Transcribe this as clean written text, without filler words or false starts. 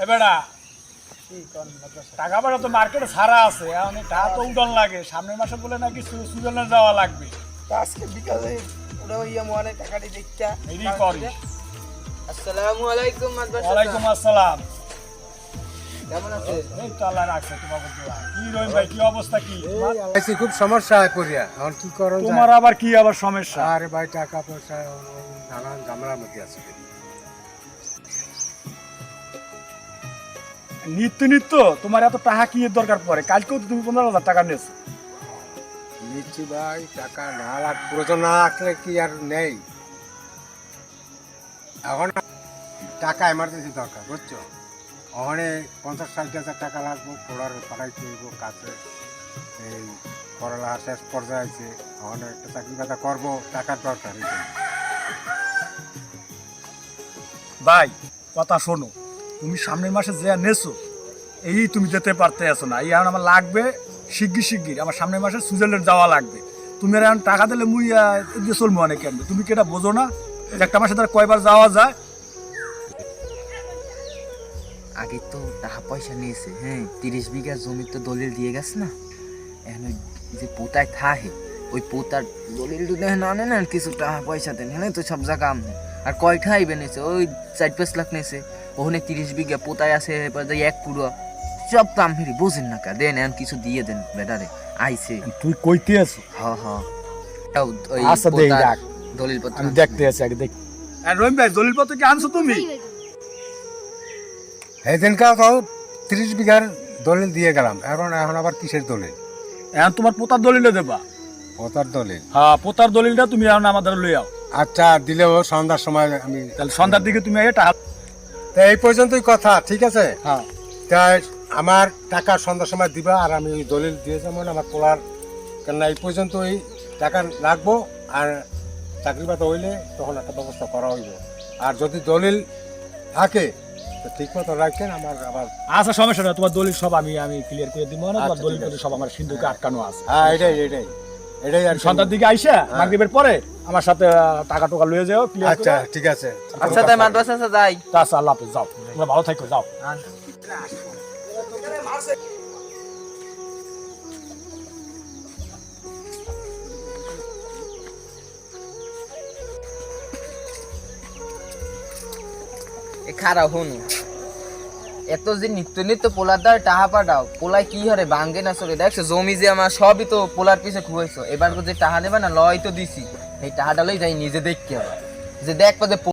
এ বেড়া টাকা পয়সা তো মার্কেটে ছাড়া আছে, এখন টাকা তো উঠান লাগে। সামনের মাসে বলে নাকি সুইজারল্যান্ড যাওয়া লাগবে। তো আজকে বিকালে ওরা ইয়া মনে টাকাটি দেখতা এই করি। আসসালামু আলাইকুম মাদবার ওয়ালাইকুম আসসালাম। কেমন আছেন? এই তো আল্লাহ রাখছে তোমাকে। কি রহিম ভাই, কি অবস্থা কি? আইসি খুব সমস্যা করিয়া এখন কি করো তোমার আবার কি আবার সমস্যা? আরে ভাই টাকা পয়সা নানান ঝামেলার মধ্যে আছে। নিত্য নিত্য তোমার এত টাকা কি এর দরকার পড়ে? কালকেও তো তুমি 15,000 টাকা নিয়েছো। নিচ্ছি ভাই টাকা না প্রয়োজন না রাখলে কি আর নেই। এখন টাকা এমার্জেন্সি দরকার বুঝছো। ওখানে 50-60 হাজার টাকা লাগবো, পড়ার পাঠাইতে হইব কাছে। এই পড়ালেখা শেষ পর্যায়ে আছে, ওখানে একটা চাকরি কথা করবো, টাকার দরকার। ভাই কথা শোনো, তুমি সামনের মাসে যে নেছো এই তুমি যেতে পারতে আছো না। এই এখন আমার লাগবে শিগগির আমার সামনের মাসে সুইজারল্যান্ড যাওয়া লাগবে। তুমি আর এখন টাকা দিলে মুই দিয়ে চলবো অনেক কেমন? তুমি কি এটা বোঝো না যে একটা মাসে তার কয়বার যাওয়া যায়? আগে তো টাকা পয়সা নিয়েছে, হ্যাঁ 30 বিঘা জমি তো দলিল দিয়ে গেছে না। এখন ওই যে পোতায় থাকে ওই পোতার দলিল যদি না নেন কিছু টাকা পয়সা দেন, হ্যাঁ তো সব জায়গা আমনে। আর কয়টা আইবে নিয়েছে ওই 4-5 লাখ নিয়েছে। ওখানে 30 বিঘা পোতায় আছে, এরপর এক পুরো সব তো আমি বোঝেন না কা দেন, এখন কিছু দিয়ে দেন বেটারে আইছে। তুই কইতে আছো? হ্যাঁ হ্যাঁ ওই আচ্ছা দেই রাখ, দলিল পত্র আমি দেখতে আছি আগে দেখ। আর রহিম ভাই দলিল পত্র কি আনছো তুমি? সেদিনকার তাও 30 বিঘার দলিল দিয়ে গেলাম। এখন এখন আবার কিসের দলিল? এখন তোমার পোতার দলিলে দেবা। ওটার দলিল? হ্যাঁ, পোতার দলিলটা তুমি এখন আমাদের লই আও। আচ্ছা দিলেও সন্ধ্যার সময় আমি। তাহলে সন্ধ্যার দিকে তুমি এটা। তা এই পর্যন্তই কথা, ঠিক আছে? হ্যাঁ তাই আমার টাকা সন্ধ্যার সময় দিবা, আর আমি ওই দলিল দিয়ে যাবো আমার পোলার। কেননা এই পর্যন্তই টাকা রাখবো, আর চাকরি বাতা হইলে তখন একটা ব্যবস্থা করা হইব। আর যদি দলিল থাকে তো ঠিক মতো রাখেন আমার আবার। আচ্ছা সমস্যা না, তোমার দলিল সব আমি ক্লিয়ার করে দিব না। তোমার আচ্ছা, দলিল ঠিক আছে। সব আমার সিন্ধুকে আটকানো আছে। হ্যাঁ এটাই এটাই এটাই আর কি। সন্ধ্যার দিকে আইসা মাগরিবের পরে আমার সাথে টাকা টোকা লয়ে যাও, ক্লিয়ার আচ্ছা ঠিক আছে। আচ্ছা তাই মাদ্রাসা আছে যাই। আচ্ছা আল্লাহ হাফেজ, যাও তোমরা ভালো থাকো, যাও। এ খারাপ হনু এত যে নিত্য নিত্য পোলার দ্বার টাহা পাঠাও, পোলায় কি হরে ভাঙ্গে না চলে। দেখছো জমি যে আমার সবই তো পোলার পিছে খুঁয়েছো। এবার যে টাহা দেবে না লয় তো দিছি, এই টাহাটা লই যাই নিজে দেখতে হবে যে দেখবো যে